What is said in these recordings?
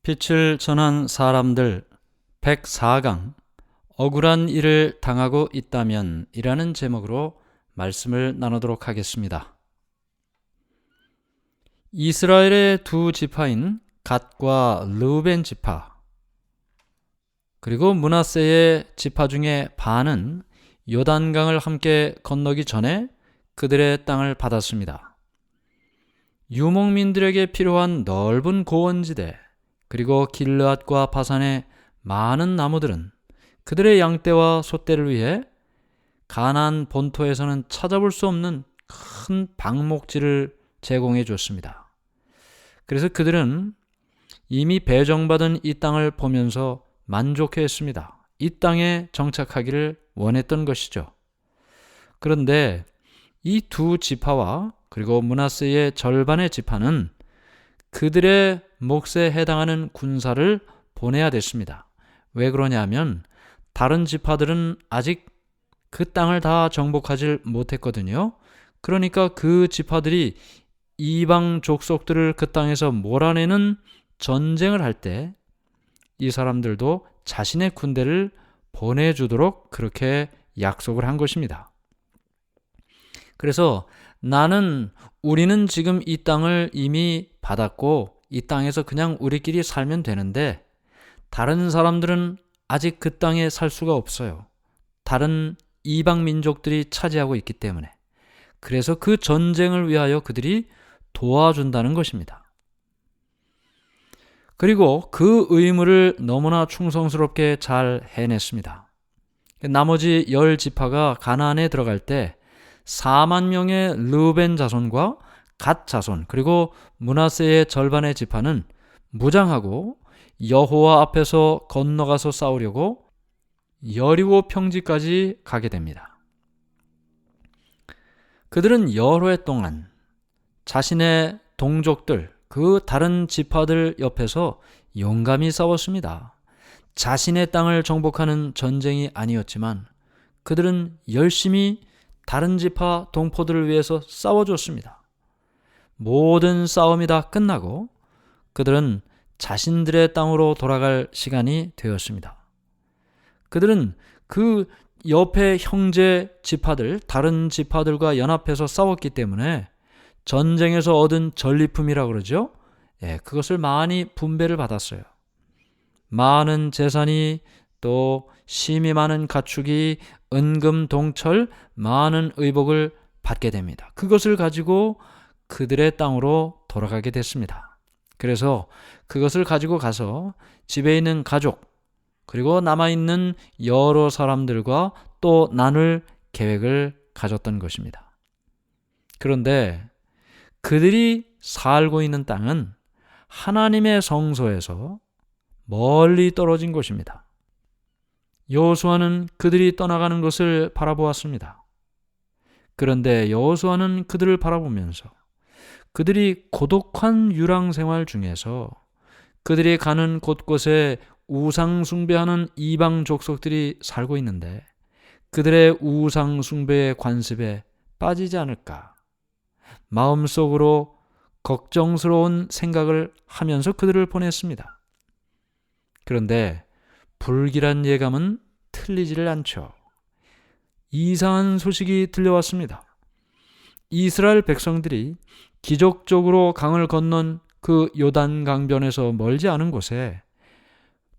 빛을 전한 사람들 104강 억울한 일을 당하고 있다면 이라는 제목으로 말씀을 나누도록 하겠습니다. 이스라엘의 두 지파인 갓과 르우벤 지파 그리고 므낫세의 지파 중에 반은 요단강을 함께 건너기 전에 그들의 땅을 받았습니다. 유목민들에게 필요한 넓은 고원지대 그리고 길르앗과 바산의 많은 나무들은 그들의 양떼와 소떼를 위해 가나안 본토에서는 찾아볼 수 없는 큰 방목지를 제공해 줬습니다. 그래서 그들은 이미 배정받은 이 땅을 보면서 만족해했습니다. 이 땅에 정착하기를 원했던 것이죠. 그런데 이 두 지파와 그리고 므낫세의 절반의 지파는 그들의 몫에 해당하는 군사를 보내야 됐습니다. 왜 그러냐면 다른 지파들은 아직 그 땅을 다 정복하지 못했거든요. 그러니까 그 지파들이 이방 족속들을 그 땅에서 몰아내는 전쟁을 할 때 이 사람들도 자신의 군대를 보내주도록 그렇게 약속을 한 것입니다. 그래서 우리는 지금 이 땅을 이미 받았고 이 땅에서 그냥 우리끼리 살면 되는데 다른 사람들은 아직 그 땅에 살 수가 없어요. 다른 이방 민족들이 차지하고 있기 때문에. 그래서 그 전쟁을 위하여 그들이 도와준다는 것입니다. 그리고 그 의무를 너무나 충성스럽게 잘 해냈습니다. 나머지 10지파가 가나안에 들어갈 때 4만 명의 르우벤 자손과 갓 자손 그리고 므낫세의 절반의 지파는 무장하고 여호와 앞에서 건너가서 싸우려고 여리고 평지까지 가게 됩니다. 그들은 여러 해 동안 자신의 동족들 그 다른 지파들 옆에서 용감히 싸웠습니다. 자신의 땅을 정복하는 전쟁이 아니었지만 그들은 열심히 다른 지파 동포들을 위해서 싸워줬습니다. 모든 싸움이 다 끝나고 그들은 자신들의 땅으로 돌아갈 시간이 되었습니다. 그들은 그 옆에 형제 지파들, 다른 지파들과 연합해서 싸웠기 때문에 전쟁에서 얻은 전리품이라고 그러죠. 그것을 많이 분배를 받았어요. 많은 재산이 또 심이 많은 가축이 은금 동철 많은 의복을 받게 됩니다. 그것을 가지고 그들의 땅으로 돌아가게 됐습니다. 그래서 그것을 가지고 가서 집에 있는 가족 그리고 남아있는 여러 사람들과 또 나눌 계획을 가졌던 것입니다. 그런데 그들이 살고 있는 땅은 하나님의 성소에서 멀리 떨어진 곳입니다. 여호수아는 그들이 떠나가는 것을 바라보았습니다. 그런데 여호수아는 그들을 바라보면서 그들이 고독한 유랑 생활 중에서 그들이 가는 곳곳에 우상 숭배하는 이방 족속들이 살고 있는데 그들의 우상 숭배의 관습에 빠지지 않을까 마음속으로 걱정스러운 생각을 하면서 그들을 보냈습니다. 그런데 불길한 예감은 틀리지를 않죠. 이상한 소식이 들려왔습니다. 이스라엘 백성들이 기적적으로 강을 건넌 그 요단 강변에서 멀지 않은 곳에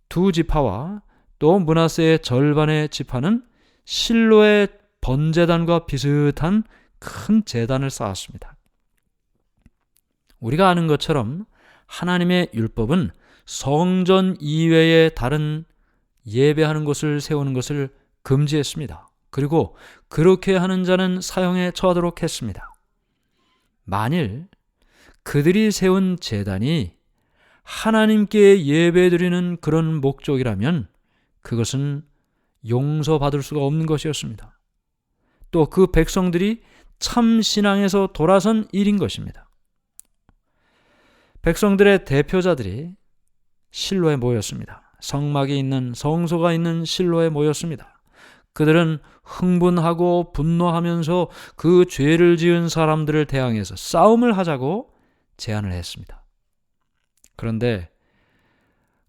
두 지파와 또 므낫세의 절반의 지파는 실로의 번제단과 비슷한 큰 제단을 쌓았습니다. 우리가 아는 것처럼 하나님의 율법은 성전 이외에 다른 예배하는 곳을 세우는 것을 금지했습니다. 그리고 그렇게 하는 자는 사형에 처하도록 했습니다. 만일 그들이 세운 제단이 하나님께 예배드리는 그런 목적이라면 그것은 용서받을 수가 없는 것이었습니다. 또 그 백성들이 참 신앙에서 돌아선 일인 것입니다. 백성들의 대표자들이 실로에 모였습니다. 성막이 있는 성소가 있는 실로에 모였습니다. 그들은 흥분하고 분노하면서 그 죄를 지은 사람들을 대항해서 싸움을 하자고 제안을 했습니다. 그런데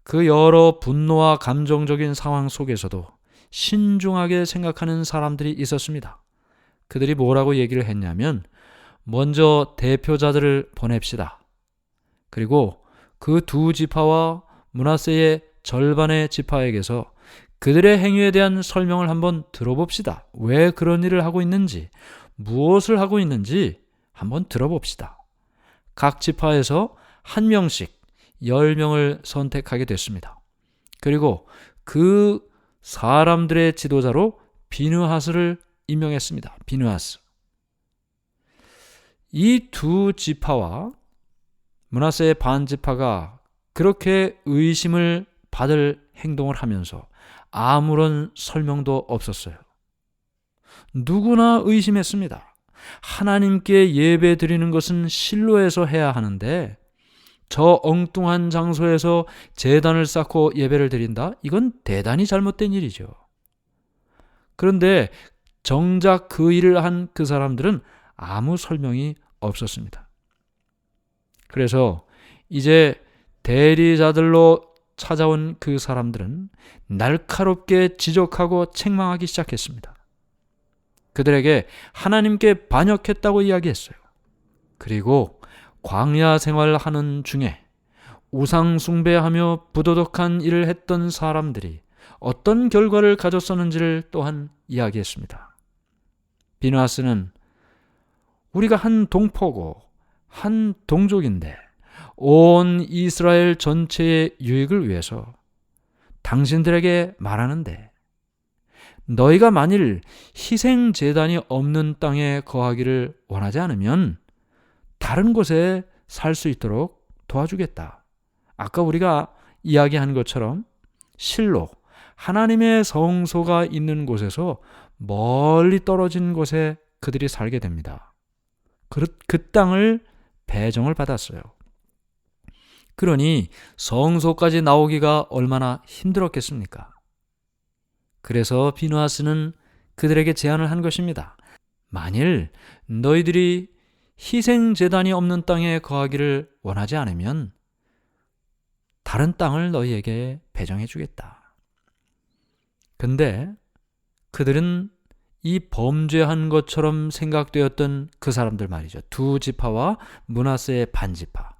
그 여러 분노와 감정적인 상황 속에서도 신중하게 생각하는 사람들이 있었습니다. 그들이 뭐라고 얘기를 했냐면, 먼저 대표자들을 보냅시다. 그리고 그 두 지파와 므낫세의 절반의 지파에게서 그들의 행위에 대한 설명을 한번 들어봅시다. 왜 그런 일을 하고 있는지, 무엇을 하고 있는지 한번 들어봅시다. 각 지파에서 한 명씩 10명을 선택하게 됐습니다. 그리고 그 사람들의 지도자로 비느하스를 임명했습니다. 비느하스. 이 두 지파와 므낫세의 반 지파가 그렇게 의심을 받을 행동을 하면서 아무런 설명도 없었어요. 누구나 의심했습니다. 하나님께 예배 드리는 것은 실로에서 해야 하는데 저 엉뚱한 장소에서 제단을 쌓고 예배를 드린다? 이건 대단히 잘못된 일이죠. 그런데 정작 그 일을 한 그 사람들은 아무 설명이 없었습니다. 그래서 이제 대리자들로 찾아온 그 사람들은 날카롭게 지적하고 책망하기 시작했습니다. 그들에게 하나님께 반역했다고 이야기했어요. 그리고 광야 생활하는 중에 우상 숭배하며 부도덕한 일을 했던 사람들이 어떤 결과를 가졌었는지를 또한 이야기했습니다. 비느하스는 우리가 한 동포고 한 동족인데 온 이스라엘 전체의 유익을 위해서 당신들에게 말하는데 너희가 만일 희생 제단이 없는 땅에 거하기를 원하지 않으면 다른 곳에 살 수 있도록 도와주겠다. 아까 우리가 이야기한 것처럼 실로 하나님의 성소가 있는 곳에서 멀리 떨어진 곳에 그들이 살게 됩니다. 그 땅을 배정을 받았어요. 그러니 성소까지 나오기가 얼마나 힘들었겠습니까? 그래서 비느하스는 그들에게 제안을 한 것입니다. 만일 너희들이 희생 제단이 없는 땅에 거하기를 원하지 않으면 다른 땅을 너희에게 배정해 주겠다. 근데 그들은 이 범죄한 것처럼 생각되었던 그 사람들 말이죠. 두 지파와 므낫세의 반지파.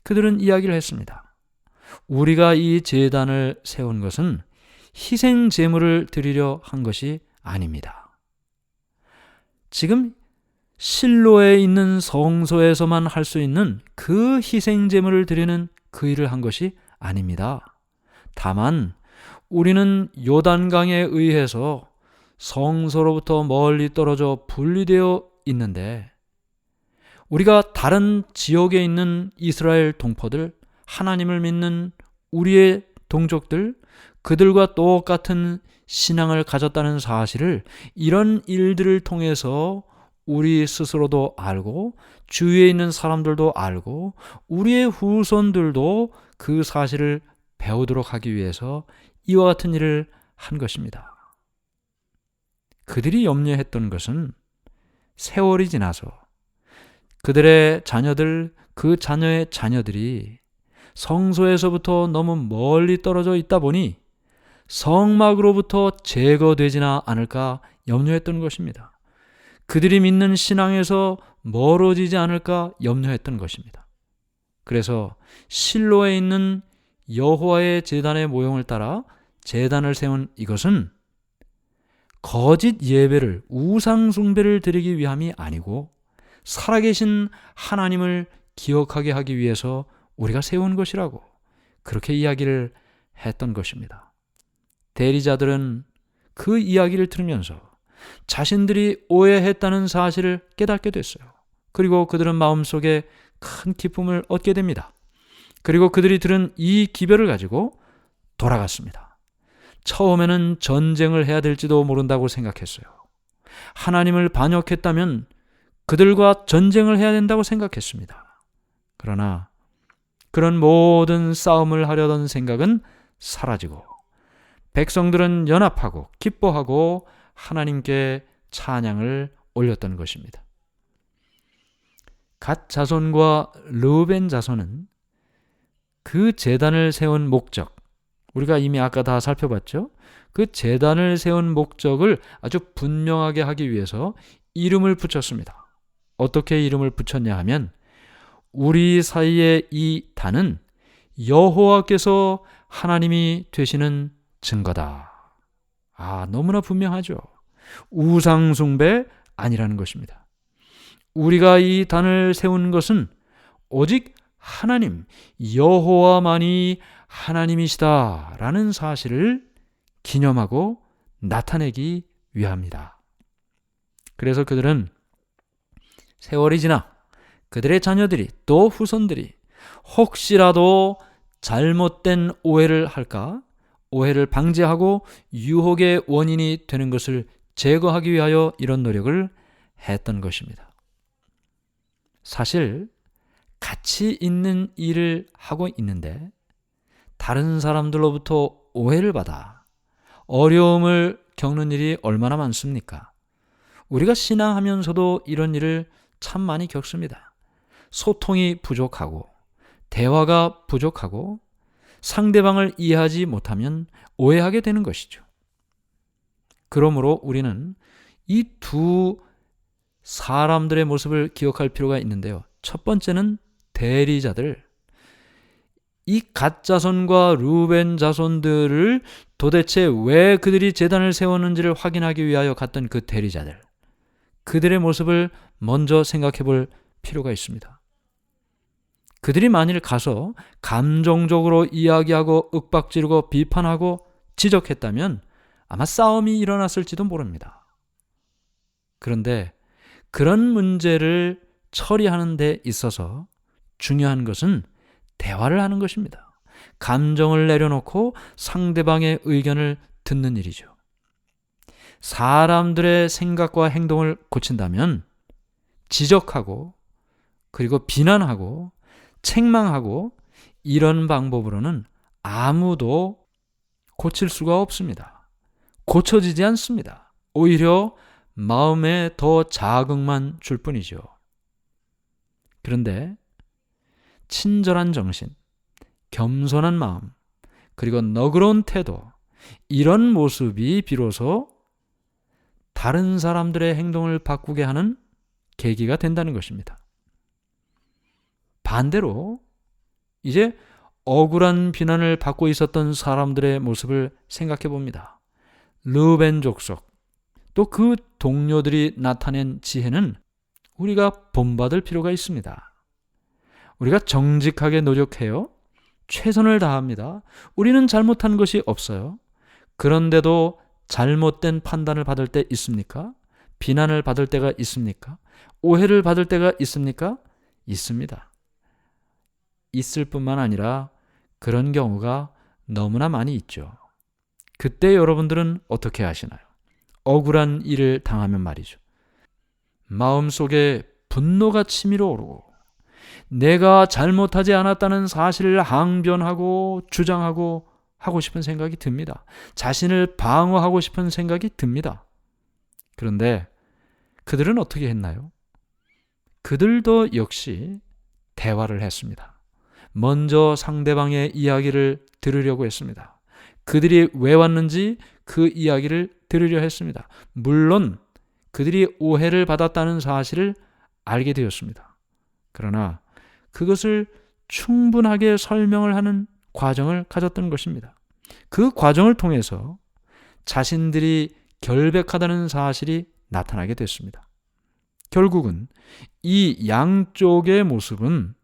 그들은 이야기를 했습니다. 우리가 이 제단을 세운 것은 희생 제물을 드리려 한 것이 아닙니다. 지금 실로에 있는 성소에서만 할 수 있는 그 희생 제물을 드리는 그 일을 한 것이 아닙니다. 다만 우리는 요단강에 의해서 성소로부터 멀리 떨어져 분리되어 있는데 우리가 다른 지역에 있는 이스라엘 동포들, 하나님을 믿는 우리의 동족들, 그들과 똑같은 신앙을 가졌다는 사실을 이런 일들을 통해서 우리 스스로도 알고 주위에 있는 사람들도 알고 우리의 후손들도 그 사실을 배우도록 하기 위해서 이와 같은 일을 한 것입니다. 그들이 염려했던 것은 세월이 지나서 그들의 자녀들, 그 자녀의 자녀들이 성소에서부터 너무 멀리 떨어져 있다 보니 성막으로부터 제거되지나 않을까 염려했던 것입니다. 그들이 믿는 신앙에서 멀어지지 않을까 염려했던 것입니다. 그래서 실로에 있는 여호와의 제단의 모형을 따라 제단을 세운 이것은 거짓 예배를, 우상 숭배를 드리기 위함이 아니고 살아계신 하나님을 기억하게 하기 위해서 우리가 세운 것이라고 그렇게 이야기를 했던 것입니다. 대리자들은 그 이야기를 들으면서 자신들이 오해했다는 사실을 깨닫게 됐어요. 그리고 그들은 마음속에 큰 기쁨을 얻게 됩니다. 그리고 그들이 들은 이 기별을 가지고 돌아갔습니다. 처음에는 전쟁을 해야 될지도 모른다고 생각했어요. 하나님을 반역했다면 그들과 전쟁을 해야 된다고 생각했습니다. 그러나 그런 모든 싸움을 하려던 생각은 사라지고 백성들은 연합하고 기뻐하고 하나님께 찬양을 올렸던 것입니다. 갓 자손과 르우벤 자손은 그 제단을 세운 목적, 우리가 이미 아까 다 살펴봤죠? 그 제단을 세운 목적을 아주 분명하게 하기 위해서 이름을 붙였습니다. 어떻게 이름을 붙였냐 하면 우리 사이의 이 단은 여호와께서 하나님이 되시는 증거다. 너무나 분명하죠. 우상 숭배 아니라는 것입니다. 우리가 이 단을 세운 것은 오직 하나님, 여호와만이 하나님이시다라는 사실을 기념하고 나타내기 위함이다. 그래서 그들은 세월이 지나 그들의 자녀들이 또 후손들이 혹시라도 잘못된 오해를 할까, 오해를 방지하고 유혹의 원인이 되는 것을 제거하기 위하여 이런 노력을 했던 것입니다. 사실 가치 있는 일을 하고 있는데 다른 사람들로부터 오해를 받아 어려움을 겪는 일이 얼마나 많습니까? 우리가 신앙하면서도 이런 일을 참 많이 겪습니다. 소통이 부족하고 대화가 부족하고 상대방을 이해하지 못하면 오해하게 되는 것이죠. 그러므로 우리는 이 두 사람들의 모습을 기억할 필요가 있는데요. 첫 번째는 대리자들, 이 갓 자손과 루벤 자손들을 도대체 왜 그들이 제단을 세웠는지를 확인하기 위하여 갔던 그 대리자들, 그들의 모습을 먼저 생각해 볼 필요가 있습니다. 그들이 만일 가서 감정적으로 이야기하고 윽박지르고 비판하고 지적했다면 아마 싸움이 일어났을지도 모릅니다. 그런데 그런 문제를 처리하는 데 있어서 중요한 것은 대화를 하는 것입니다. 감정을 내려놓고 상대방의 의견을 듣는 일이죠. 사람들의 생각과 행동을 고친다면 지적하고 그리고 비난하고 책망하고 이런 방법으로는 아무도 고칠 수가 없습니다. 고쳐지지 않습니다. 오히려 마음에 더 자극만 줄 뿐이죠. 그런데 친절한 정신, 겸손한 마음, 그리고 너그러운 태도, 이런 모습이 비로소 다른 사람들의 행동을 바꾸게 하는 계기가 된다는 것입니다. 반대로 이제 억울한 비난을 받고 있었던 사람들의 모습을 생각해 봅니다. 르벤 족속, 또 그 동료들이 나타낸 지혜는 우리가 본받을 필요가 있습니다. 우리가 정직하게 노력해요. 최선을 다합니다. 우리는 잘못한 것이 없어요. 그런데도 잘못된 판단을 받을 때 있습니까? 비난을 받을 때가 있습니까? 오해를 받을 때가 있습니까? 있습니다. 있을 뿐만 아니라 그런 경우가 너무나 많이 있죠. 그때 여러분들은 어떻게 하시나요? 억울한 일을 당하면 말이죠. 마음속에 분노가 치밀어 오르고 내가 잘못하지 않았다는 사실을 항변하고 주장하고 하고 싶은 생각이 듭니다. 자신을 방어하고 싶은 생각이 듭니다. 그런데 그들은 어떻게 했나요? 그들도 역시 대화를 했습니다. 먼저 상대방의 이야기를 들으려고 했습니다. 그들이 왜 왔는지 그 이야기를 들으려 했습니다. 물론 그들이 오해를 받았다는 사실을 알게 되었습니다. 그러나 그것을 충분하게 설명을 하는 과정을 가졌던 것입니다. 그 과정을 통해서 자신들이 결백하다는 사실이 나타나게 됐습니다. 결국은 이 양쪽의 모습은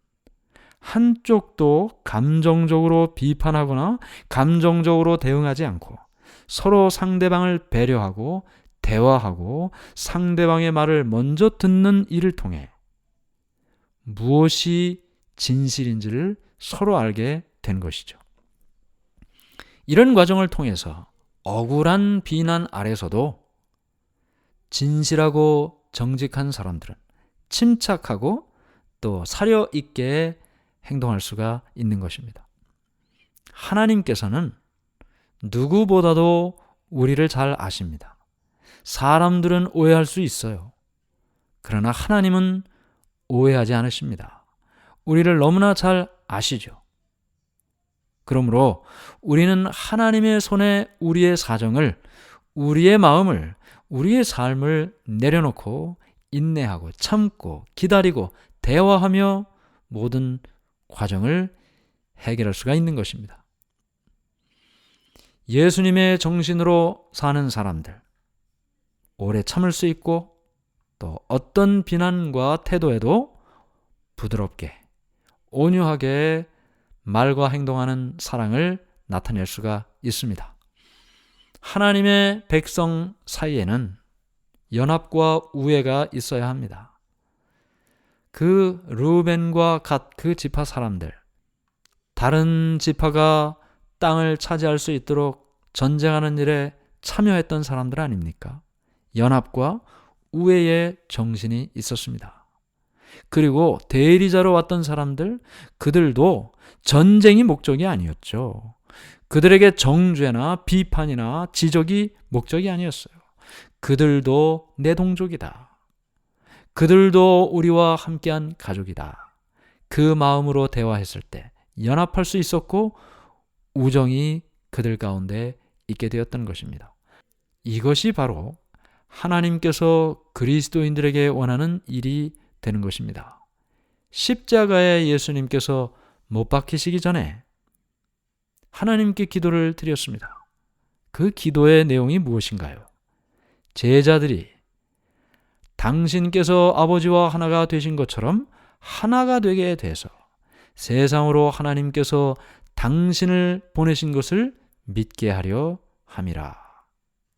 한쪽도 감정적으로 비판하거나 감정적으로 대응하지 않고 서로 상대방을 배려하고 대화하고 상대방의 말을 먼저 듣는 일을 통해 무엇이 진실인지를 서로 알게 된 것이죠. 이런 과정을 통해서 억울한 비난 아래서도 진실하고 정직한 사람들은 침착하고 또 사려 있게 행동할 수가 있는 것입니다. 하나님께서는 누구보다도 우리를 잘 아십니다. 사람들은 오해할 수 있어요. 그러나 하나님은 오해하지 않으십니다. 우리를 너무나 잘 아시죠. 그러므로 우리는 하나님의 손에 우리의 사정을, 우리의 마음을, 우리의 삶을 내려놓고 인내하고 참고 기다리고 대화하며 모든 과정을 해결할 수가 있는 것입니다. 예수님의 정신으로 사는 사람들, 오래 참을 수 있고 또 어떤 비난과 태도에도 부드럽게 온유하게 말과 행동하는 사랑을 나타낼 수가 있습니다. 하나님의 백성 사이에는 연합과 우애가 있어야 합니다. 그 르우벤과 갓 그 지파 사람들, 다른 지파가 땅을 차지할 수 있도록 전쟁하는 일에 참여했던 사람들 아닙니까? 연합과 우애의 정신이 있었습니다. 그리고 대리자로 왔던 사람들, 그들도 전쟁이 목적이 아니었죠. 그들에게 정죄나 비판이나 지적이 목적이 아니었어요. 그들도 내 동족이다. 그들도 우리와 함께한 가족이다. 그 마음으로 대화했을 때 연합할 수 있었고 우정이 그들 가운데 있게 되었던 것입니다. 이것이 바로 하나님께서 그리스도인들에게 원하는 일이 되는 것입니다. 십자가에 예수님께서 못 박히시기 전에 하나님께 기도를 드렸습니다. 그 기도의 내용이 무엇인가요? 제자들이 당신께서 아버지와 하나가 되신 것처럼 하나가 되게 돼서 세상으로 하나님께서 당신을 보내신 것을 믿게 하려 함이라.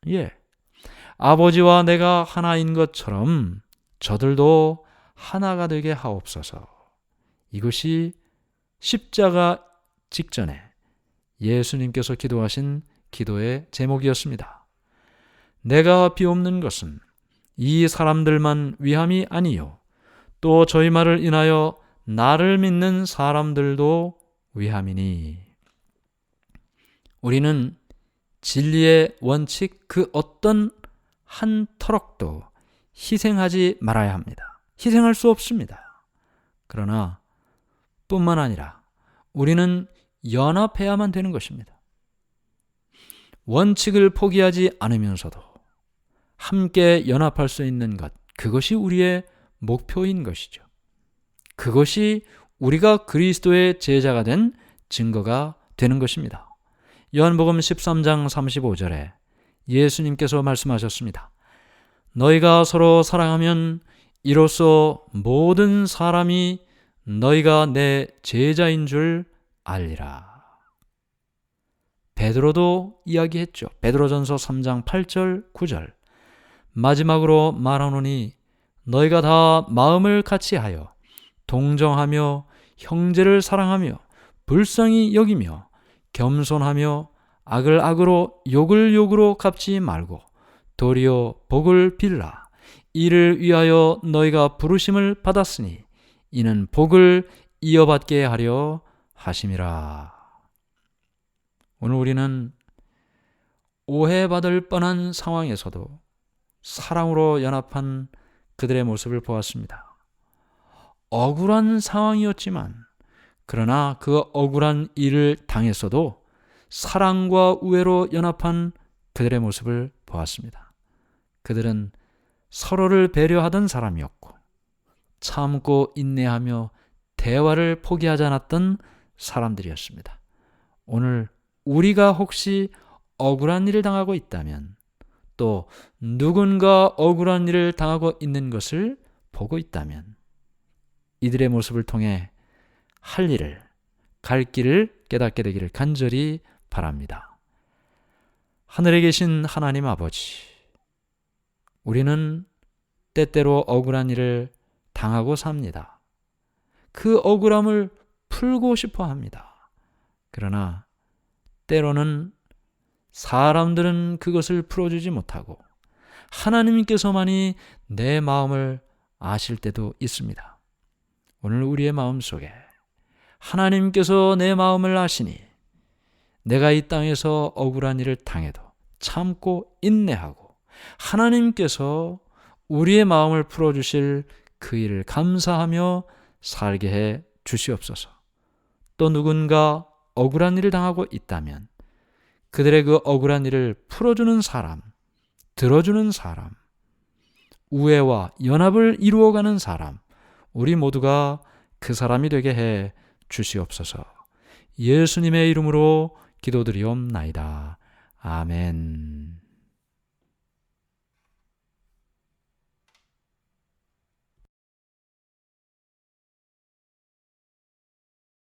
예, 아버지와 내가 하나인 것처럼 저들도 하나가 되게 하옵소서. 이것이 십자가 직전에 예수님께서 기도하신 기도의 제목이었습니다. 내가 비옵는 것은 이 사람들만 위함이 아니요 또 저희 말을 인하여 나를 믿는 사람들도 위함이니. 우리는 진리의 원칙 그 어떤 한 터럭도 희생하지 말아야 합니다. 희생할 수 없습니다. 그러나 뿐만 아니라 우리는 연합해야만 되는 것입니다. 원칙을 포기하지 않으면서도 함께 연합할 수 있는 것, 그것이 우리의 목표인 것이죠. 그것이 우리가 그리스도의 제자가 된 증거가 되는 것입니다. 요한복음 13장 35절에 예수님께서 말씀하셨습니다. 너희가 서로 사랑하면 이로써 모든 사람이 너희가 내 제자인 줄 알리라. 베드로도 이야기했죠. 베드로전서 3장 8절 9절 마지막으로 말하노니 너희가 다 마음을 같이하여 동정하며 형제를 사랑하며 불쌍히 여기며 겸손하며 악을 악으로 욕을 욕으로 갚지 말고 도리어 복을 빌라. 이를 위하여 너희가 부르심을 받았으니 이는 복을 이어받게 하려 하심이라. 오늘 우리는 오해받을 뻔한 상황에서도 사랑으로 연합한 그들의 모습을 보았습니다. 억울한 상황이었지만 그러나 그 억울한 일을 당했어도 사랑과 우애로 연합한 그들의 모습을 보았습니다. 그들은 서로를 배려하던 사람이었고 참고 인내하며 대화를 포기하지 않았던 사람들이었습니다. 오늘 우리가 혹시 억울한 일을 당하고 있다면 또 누군가 억울한 일을 당하고 있는 것을 보고 있다면 이들의 모습을 통해 할 일을, 갈 길을 깨닫게 되기를 간절히 바랍니다. 하늘에 계신 하나님 아버지, 우리는 때때로 억울한 일을 당하고 삽니다. 그 억울함을 풀고 싶어 합니다. 그러나 때로는 사람들은 그것을 풀어주지 못하고 하나님께서만이 내 마음을 아실 때도 있습니다. 오늘 우리의 마음속에 하나님께서 내 마음을 아시니 내가 이 땅에서 억울한 일을 당해도 참고 인내하고 하나님께서 우리의 마음을 풀어주실 그 일을 감사하며 살게 해 주시옵소서. 또 누군가 억울한 일을 당하고 있다면 그들의 그 억울한 일을 풀어주는 사람, 들어주는 사람, 우애와 연합을 이루어가는 사람, 우리 모두가 그 사람이 되게 해 주시옵소서. 예수님의 이름으로 기도드리옵나이다. 아멘.